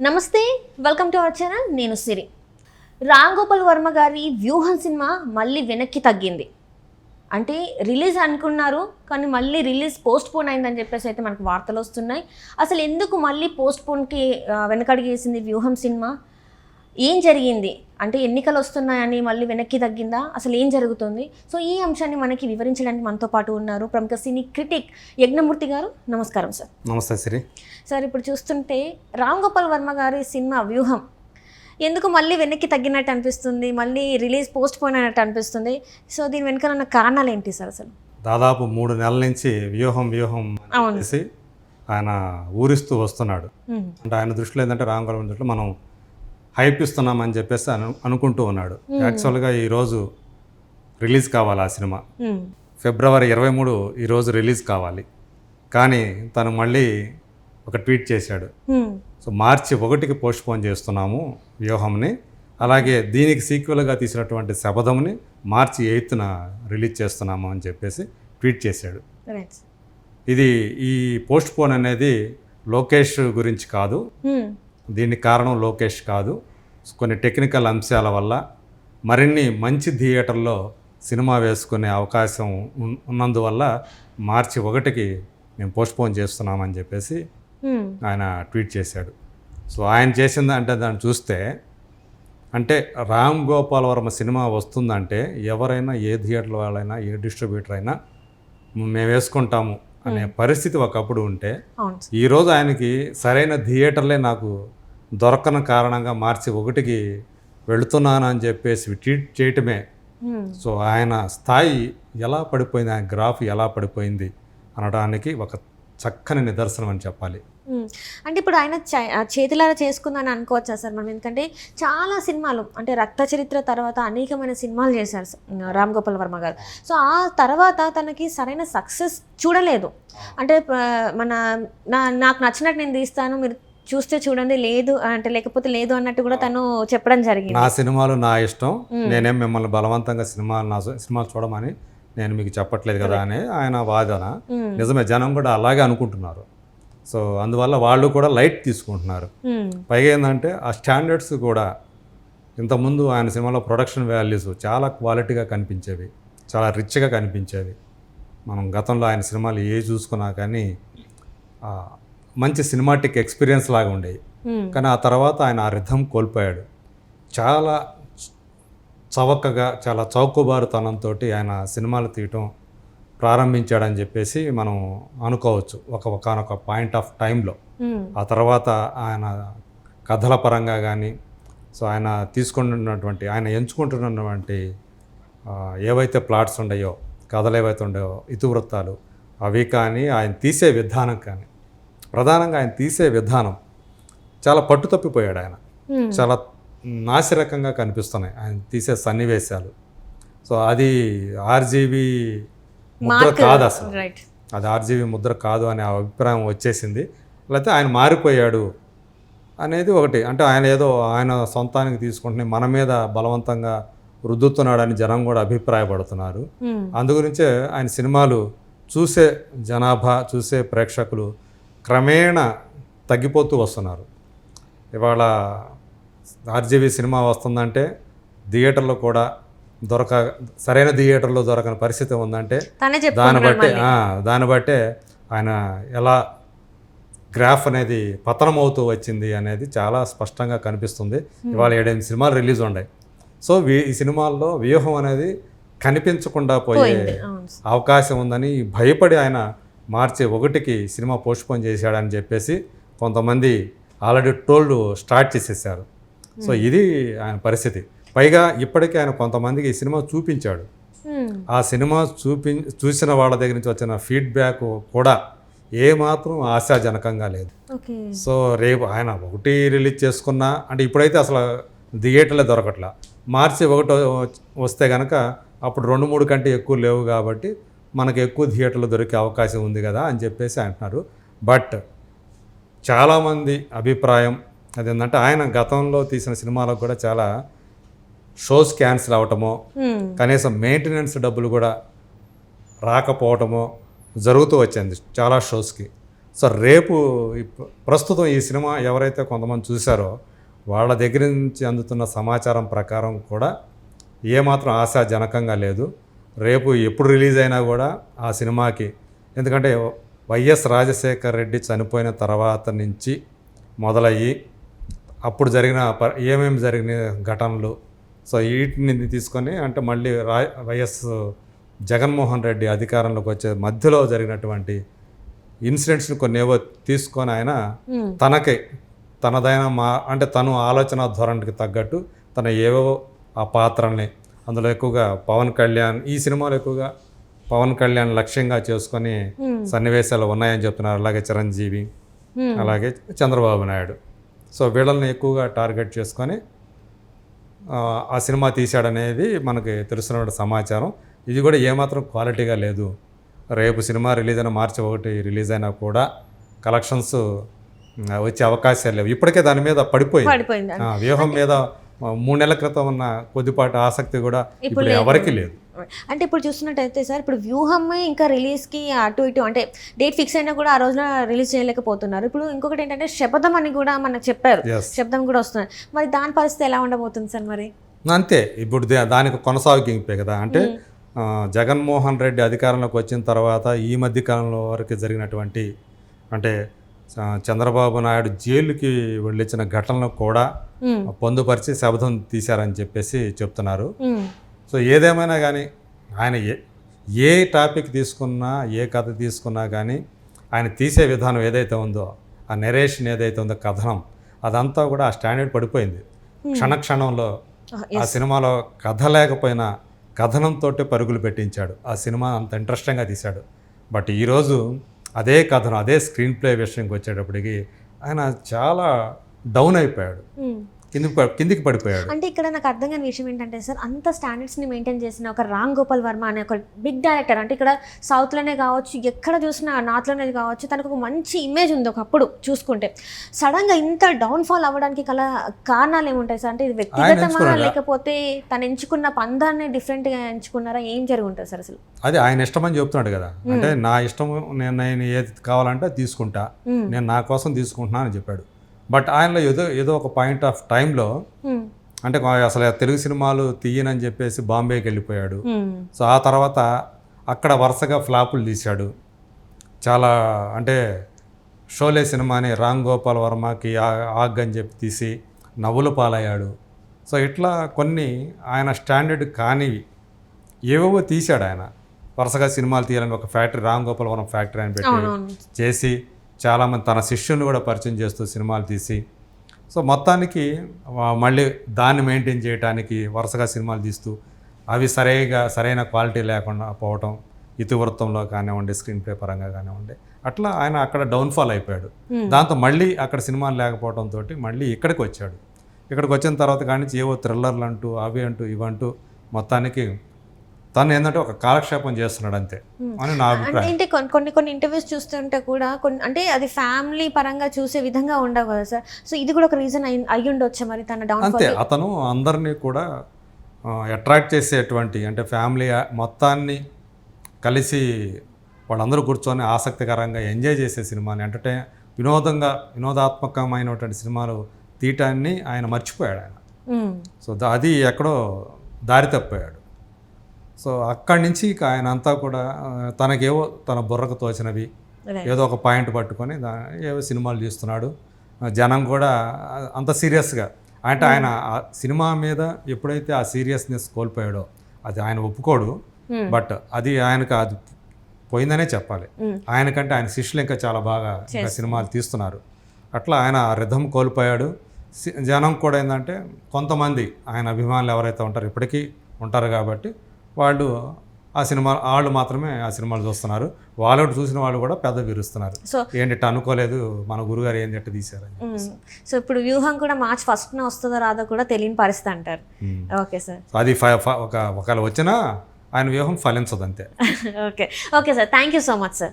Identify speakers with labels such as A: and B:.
A: నమస్తే, welcome to our channel. నేను సిరి. రామ్ గోపాల్ వర్మ గారి వ్యూహం సినిమా మళ్ళీ వెనక్కి తగ్గింది. అంటే రిలీజ్ అనుకున్నారు, కానీ మళ్ళీ రిలీజ్ పోస్ట్ పోన్ అయిందని చెప్పేసి అయితే మనకు వార్తలు వస్తున్నాయి. అసలు ఎందుకు మళ్ళీ పోస్ట్ పోన్కి వెనకడిగేసింది వ్యూహం సినిమా? ఏం జరిగింది? అంటే ఎన్నికలు వస్తున్నాయని మళ్ళీ వెనక్కి తగ్గిందా? అసలు ఏం జరుగుతుంది? సో ఈ అంశాన్ని మనకి వివరించడానికి మనతో పాటు ఉన్నారు ప్రముఖ సినీ క్రిటిక్ యజ్ఞమూర్తి గారు. నమస్కారం సార్.
B: నమస్తే సిరి.
A: సార్, ఇప్పుడు చూస్తుంటే రామ్ గోపాల్ వర్మ గారి సినిమా వ్యూహం ఎందుకు మళ్ళీ వెనక్కి తగ్గినట్టు అనిపిస్తుంది, మళ్ళీ రిలీజ్ పోస్ట్ పోన్ అయినట్టు అనిపిస్తుంది. సో దీని వెనకాల ఉన్న కారణాలు ఏంటి సార్? అసలు
B: దాదాపు 3 నెలల నుంచి వ్యూహం అనేసి ఆయన ఊరిస్తూ వస్తున్నాడు. అంటే ఆయన దృష్టిలో ఏంటంటే రామ్ గోపాల్ దృష్టిలో మనం హైప్ ఇస్తున్నామని చెప్పేసి అనుకుంటూ ఉన్నాడు. యాక్చువల్గా ఈరోజు రిలీజ్ కావాలి ఆ సినిమా. ఫిబ్రవరి 23 ఈరోజు రిలీజ్ కావాలి. కానీ తను మళ్ళీ ఒక ట్వీట్ చేశాడు. సో మార్చి 1కి పోస్ట్ పోన్ చేస్తున్నాము వ్యూహంని, అలాగే దీనికి సీక్వెల్గా తీసినటువంటి శపథంని మార్చి 8న రిలీజ్ చేస్తున్నాము అని చెప్పేసి ట్వీట్ చేశాడు. ఇది ఈ పోస్ట్ పోన్ అనేది లోకేష్ గురించి కాదు, దీనికి కారణం లోకేష్ కాదు. కొన్ని టెక్నికల్ అంశాల వల్ల మరిన్ని మంచి థియేటర్లో సినిమా వేసుకునే అవకాశం ఉన్నందువల్ల మార్చి 1కి మేము పోస్ట్పోన్ చేస్తున్నామని చెప్పేసి ఆయన ట్వీట్ చేశాడు. సో ఆయన చేసింది అంటే దాన్ని చూస్తే అంటే రామ్ గోపాల్ వర్మ సినిమా వస్తుందంటే ఎవరైనా ఏ థియేటర్ వాళ్ళైనా ఏ డిస్ట్రిబ్యూటర్ అయినా మేము వేసుకుంటాము అనే పరిస్థితి ఒకప్పుడు ఉంటే, ఈరోజు ఆయనకి సరైన థియేటర్లే నాకు దొరకని కారణంగా మార్చి 1కి వెళుతున్నాను అని చెప్పేసి ట్వీట్ చేయటమే. సో ఆయన స్థాయి ఎలా పడిపోయింది, ఆయన గ్రాఫ్ ఎలా పడిపోయింది అనడానికి ఒక చక్కని నిదర్శనం అని చెప్పాలి.
A: అంటే ఇప్పుడు ఆయన చేతులారా చేసుకుందని అనుకోవచ్చా సార్ మనం? ఎందుకంటే చాలా సినిమాలు, అంటే రక్త చరిత్ర తర్వాత అనేకమైన సినిమాలు చేశారు రామ్ గోపాల్ వర్మ గారు. సో ఆ తర్వాత తనకి సరైన సక్సెస్ చూడలేదు. అంటే నాకు నచ్చినట్టు నేను తీస్తాను, మీరు చూస్తే చూడండి, లేదు అంటే లేకపోతే లేదు అన్నట్టు కూడా తను చెప్పడం జరిగింది.
B: నా సినిమాలు నా ఇష్టం, నేనేం మిమ్మల్ని బలవంతంగా సినిమాలు చూడమని నేను మీకు చెప్పట్లేదు కదా అని ఆయన వాదన. నిజమే, జనం కూడా అలాగే అనుకుంటున్నారు. సో అందువల్ల వాళ్ళు కూడా లైట్ తీసుకుంటున్నారు. పైగా ఏంటంటే ఆ స్టాండర్డ్స్ కూడా ఇంతకుముందు ఆయన సినిమాలో ప్రొడక్షన్ వాల్యూస్ చాలా క్వాలిటీగా కనిపించేవి, చాలా రిచ్గా కనిపించేవి. మనం గతంలో ఆయన సినిమాలు ఏ చూసుకున్నా కానీ మంచి సినిమాటిక్ ఎక్స్పీరియన్స్ లాగా ఉండేవి. కానీ ఆ తర్వాత ఆయన ఆ రిథం కోల్పోయాడు. చాలా చవకగా, చాలా చౌకబారుతనంతో ఆయన సినిమాలు తీయటం ప్రారంభించాడని చెప్పేసి మనం అనుకోవచ్చు ఒకనొక పాయింట్ ఆఫ్ టైంలో. ఆ తర్వాత ఆయన కథల పరంగా కానీ, సో ఆయన తీసుకుంటున్నటువంటి, ఆయన ఎంచుకుంటున్నటువంటి ఏవైతే ప్లాట్స్ ఉన్నాయో, కథలు ఏవైతే ఉన్నాయో, ఇతివృత్తాలు అవి కానీ, ఆయన తీసే విధానం కానీ, ప్రధానంగా ఆయన తీసే విధానం చాలా పట్టు తప్పిపోయాడు. ఆయన చాలా నాసిరకంగా కనిపిస్తున్నాయి ఆయన తీసే సన్నివేశాలు. సో అది ఆర్జీవి ముద్ర కాదు, అసలు అది ఆర్జీవి ముద్ర కాదు అనే అభిప్రాయం వచ్చేసింది. లేకపోతే ఆయన మారిపోయాడు అనేది ఒకటి. అంటే ఆయన ఏదో ఆయన సొంతానికి తీసుకుంటున్న మన మీద బలవంతంగా రుద్దుతున్నాడని జనం కూడా అభిప్రాయపడుతున్నారు. అందుగురించే ఆయన సినిమాలు చూసే జనాభా, చూసే ప్రేక్షకులు క్రమేణా తగ్గిపోతూ వస్తున్నారు. ఇవాళ ఆర్జీవి సినిమా వస్తుందంటే థియేటర్లో కూడా సరైన థియేటర్లో దొరకని పరిస్థితి ఉందంటే దాన్ని బట్టే ఆయన ఎలా గ్రాఫ్ అనేది పతనమవుతూ వచ్చింది అనేది చాలా స్పష్టంగా కనిపిస్తుంది. ఇవాళ 7 సినిమాలు రిలీజ్ ఉన్నాయి. సో ఈ సినిమాల్లో వ్యూహం అనేది కనిపించకుండా పోయే అవకాశం ఉందని భయపడి ఆయన మార్చి 1కి సినిమా పోస్ట్పోన్ చేశాడని చెప్పేసి కొంతమంది ఆల్రెడీ స్టార్ట్ చేసేసారు. సో ఇది ఆయన పరిస్థితి. పైగా ఇప్పటికే ఆయన కొంతమందికి ఈ సినిమా చూపించాడు. ఆ సినిమా చూసిన వాళ్ళ దగ్గర నుంచి వచ్చిన ఫీడ్బ్యాక్ కూడా ఏమాత్రం ఆశాజనకంగా లేదు. సో రేపు ఆయన 1 రిలీజ్ చేసుకున్నా అంటే ఇప్పుడైతే అసలు థియేటర్లే దొరకట్లా. మార్చి 1 వస్తే కనుక అప్పుడు 2-3 కంటే ఎక్కువ లేవు కాబట్టి మనకు ఎక్కువ థియేటర్లు దొరికే అవకాశం ఉంది కదా అని చెప్పేసి అంటున్నారు. బట్ చాలామంది అభిప్రాయం అదేంటంటే ఆయన గతంలో తీసిన సినిమాలకు కూడా చాలా షోస్ క్యాన్సిల్ అవటమో, కనీసం మెయింటెనెన్స్ డబ్బులు కూడా రాకపోవటమో జరుగుతూ వచ్చింది చాలా షోస్కి. సో రేపు ప్రస్తుతం ఈ సినిమా ఎవరైతే కొంతమంది చూశారో వాళ్ళ దగ్గర నుంచి అందుతున్న సమాచారం ప్రకారం కూడా ఏమాత్రం ఆశాజనకంగా లేదు. రేపు ఎప్పుడు రిలీజ్ అయినా కూడా ఆ సినిమాకి, ఎందుకంటే వైఎస్ రాజశేఖర్ రెడ్డి చనిపోయిన తర్వాత నుంచి మొదలయ్యి అప్పుడు జరిగిన ఏమేమి జరిగిన ఘటనలు, సో వీటిని తీసుకొని అంటే మళ్ళీ వైఎస్ జగన్మోహన్ రెడ్డి అధికారంలోకి వచ్చే మధ్యలో జరిగినటువంటి ఇన్సిడెంట్స్ని కొన్ని ఏవో తీసుకొని ఆయన తనదైన అంటే తను ఆలోచన ధోరణికి తగ్గట్టు తన ఏవో ఆ పాత్రల్ని, అందులో ఎక్కువగా పవన్ కళ్యాణ్, ఈ సినిమాలో ఎక్కువగా పవన్ కళ్యాణ్ లక్ష్యంగా చేసుకొని సన్నివేశాలు ఉన్నాయని చెప్తున్నారు. అలాగే చిరంజీవి, అలాగే చంద్రబాబు నాయుడు. సో వీళ్ళని ఎక్కువగా టార్గెట్ చేసుకొని ఆ సినిమా తీశాడనేది మనకి తెలుస్తున్న సమాచారం. ఇది కూడా ఏమాత్రం క్వాలిటీగా లేదు. రేపు సినిమా రిలీజ్ అయిన March 1 రిలీజ్ అయినా కూడా కలెక్షన్స్ వచ్చే అవకాశాలు లేవు. ఇప్పటికే దాని మీద పడిపోయింది. వ్యూహం మీద 3 నెలల క్రితం ఉన్న కొద్దిపాటి ఆసక్తి కూడా ఇప్పుడు ఎవరికి లేదు.
A: అంటే ఇప్పుడు చూస్తున్నట్టయితే సార్, ఇప్పుడు వ్యూహం ఇంకా రిలీజ్కి అటు ఇటు అంటే డేట్ ఫిక్స్ అయినా కూడా ఆ రోజున రిలీజ్ చేయలేకపోతున్నారు. ఇప్పుడు ఇంకొకటి ఏంటంటే శపథం అని కూడా మనకు చెప్పారు, శబ్దం కూడా వస్తుంది. మరి దాని పరిస్థితి ఎలా ఉండబోతుంది సార్? మరి
B: అంతే, ఇప్పుడు దానికి కొనసాగింపే కదా. అంటే జగన్మోహన్ రెడ్డి అధికారంలోకి వచ్చిన తర్వాత ఈ మధ్య కాలంలో వరకు జరిగినటువంటి, అంటే చంద్రబాబు నాయుడు జైలుకి వెళ్ళించిన ఘటనలు కూడా పొందుపరిచి శబదం తీశారని చెప్పేసి చెప్తున్నారు. సో ఏదేమైనా కానీ ఆయన ఏ టాపిక్ తీసుకున్నా, ఏ కథ తీసుకున్నా కానీ ఆయన తీసే విధానం ఏదైతే ఉందో, ఆ నెరేషన్ ఏదైతే ఉందో, కథనం, అదంతా కూడా ఆ స్టాండర్డ్ పడిపోయింది. క్షణక్షణంలో ఆ సినిమాలో కథ లేకపోయినా కథనంతో పరుగులు పెట్టించాడు. ఆ సినిమా అంత ఇంట్రెస్టింగ్గా తీశాడు. బట్ ఈరోజు అదే కథనం, అదే స్క్రీన్ ప్లే విషయంకి వచ్చేటప్పటికి ఆయన చాలా డౌన్ అయిపోయాడు, కిందికి పడిపోయాడు.
A: అంటే ఇక్కడ నాకు అర్థం కాని విషయం ఏంటంటే సార్, అంత స్టాండర్డ్స్ని మెయింటైన్ చేసిన ఒక రామ్ గోపాల్ వర్మ అనే ఒక బిగ్ డైరెక్టర్, అంటే ఇక్కడ సౌత్లోనే కావచ్చు, ఎక్కడ చూసినా నార్త్లోనే కావచ్చు, తనకు ఒక మంచి ఇమేజ్ ఉంది ఒకప్పుడు చూసుకుంటే. సడన్గా ఇంత డౌన్ఫాల్ అవ్వడానికి గల కారణాలు ఏముంటాయి సార్? అంటే ఇది వ్యక్తిగతమా, లేకపోతే తను ఎంచుకున్న పందాన్ని డిఫరెంట్గా ఎంచుకున్నారా? ఏం జరిగి ఉంటుంది సార్ అసలు?
B: అది ఆయన ఇష్టం అని చెప్తున్నాడు కదా. అంటే నా ఇష్టం, నేను ఏది కావాలంటే తీసుకుంటా, నేను నా కోసం తీసుకుంటున్నా అని చెప్పాడు. బట్ ఆయనలో ఏదో ఒక పాయింట్ ఆఫ్ టైంలో, అంటే అసలు తెలుగు సినిమాలు తీయనని చెప్పేసి బాంబేకి వెళ్ళిపోయాడు. సో ఆ తర్వాత అక్కడ వరుసగా ఫ్లాపులు తీశాడు. చాలా, అంటే షోలే సినిమాని రామ్ గోపాల్ వర్మకి ఆగ్ అని చెప్పి తీసి నవ్వుల పాలయ్యాడు. సో ఇట్లా కొన్ని ఆయన స్టాండర్డ్ కానివి ఏవేవో తీశాడు. ఆయన వరుసగా సినిమాలు తీయాలని ఒక ఫ్యాక్టరీ, రామ్ గోపాల్ వర్మ ఫ్యాక్టరీ అని పెట్టి చేసి చాలామంది తన శిష్యుని కూడా పరిచయం చేస్తూ సినిమాలు తీసి, సో మొత్తానికి మళ్ళీ దాన్ని మెయింటైన్ చేయడానికి వరుసగా సినిమాలు తీస్తూ అవి సరైన క్వాలిటీ లేకుండా పోవటం, ఇతివృత్తంలో కానివ్వండి, స్క్రీన్ ప్లే పరంగా కానివ్వండి, అట్లా ఆయన అక్కడ డౌన్ఫాల్ అయిపోయాడు. దాంతో మళ్ళీ అక్కడ సినిమాలు లేకపోవడంతో మళ్ళీ ఇక్కడికి వచ్చాడు. ఇక్కడికి వచ్చిన తర్వాత కానీ ఏవో థ్రిల్లర్లు అంటూ, అవి అంటూ, ఇవంటూ, మొత్తానికి తను ఏంటంటే ఒక కాలక్షేపం చేస్తున్నాడు అంతే అని నా అభిప్రాయం.
A: అంటే కొన్ని ఇంటర్వ్యూస్ చూస్తుంటే కూడా అంటే అది ఫ్యామిలీ పరంగా చూసే విధంగా ఉండవు కదా సార్. సో ఇది కూడా ఒక రీజన్ అయ్యి ఉండొచ్చా మరి తన డౌన్ఫాల్?
B: అంతే, అతను అందరినీ కూడా అట్రాక్ట్ చేసేటువంటి, అంటే ఫ్యామిలీ మొత్తాన్ని కలిసి వాళ్ళందరూ కూర్చొని ఆసక్తికరంగా ఎంజాయ్ చేసే సినిమాని, వినోదాత్మకమైనటువంటి సినిమాలు తీయటాన్ని ఆయన మర్చిపోయాడు ఆయన. సో అది ఎక్కడో దారి తప్పాడు. సో అక్కడి నుంచి ఆయన అంతా కూడా తనకేవో తన బుర్రకు తోచినవి ఏదో ఒక పాయింట్ పట్టుకొని ఏవో సినిమాలు తీస్తున్నాడు. జనం కూడా అంత సీరియస్గా, అంటే ఆయన ఆ సినిమా మీద ఎప్పుడైతే ఆ సీరియస్నెస్ కోల్పోయాడో అది ఆయన ఒప్పుకోడు. బట్ అది ఆయనకు అది పోయిందనే చెప్పాలి. ఆయనకంటే ఆయన శిష్యులు ఇంకా చాలా బాగా సినిమాలు తీస్తున్నారు. అట్లా ఆయన రిథం కోల్పోయాడు. జనం కూడా ఏంటంటే కొంతమంది ఆయన అభిమానులు ఎవరైతే ఉంటారో ఇప్పటికీ ఉంటారు కాబట్టి వాళ్ళు మాత్రమే ఆ సినిమాలు చూస్తున్నారు. వాళ్ళు చూసిన వాళ్ళు కూడా పెద్ద విరుస్తున్నారు. సో ఏంటి అనుకోలేదు మన గురుగారు ఏంటి ఎట్ట తీశారని.
A: సో ఇప్పుడు వ్యూహం కూడా March 1 వస్తుందో రాదో కూడా తెలియని పరిస్థితి అంటారు. ఓకే సార్,
B: అది ఒకవేళ వచ్చినా ఆయన వ్యూహం ఫలించదు అంతే.
A: Okay sir, thank you so much sir.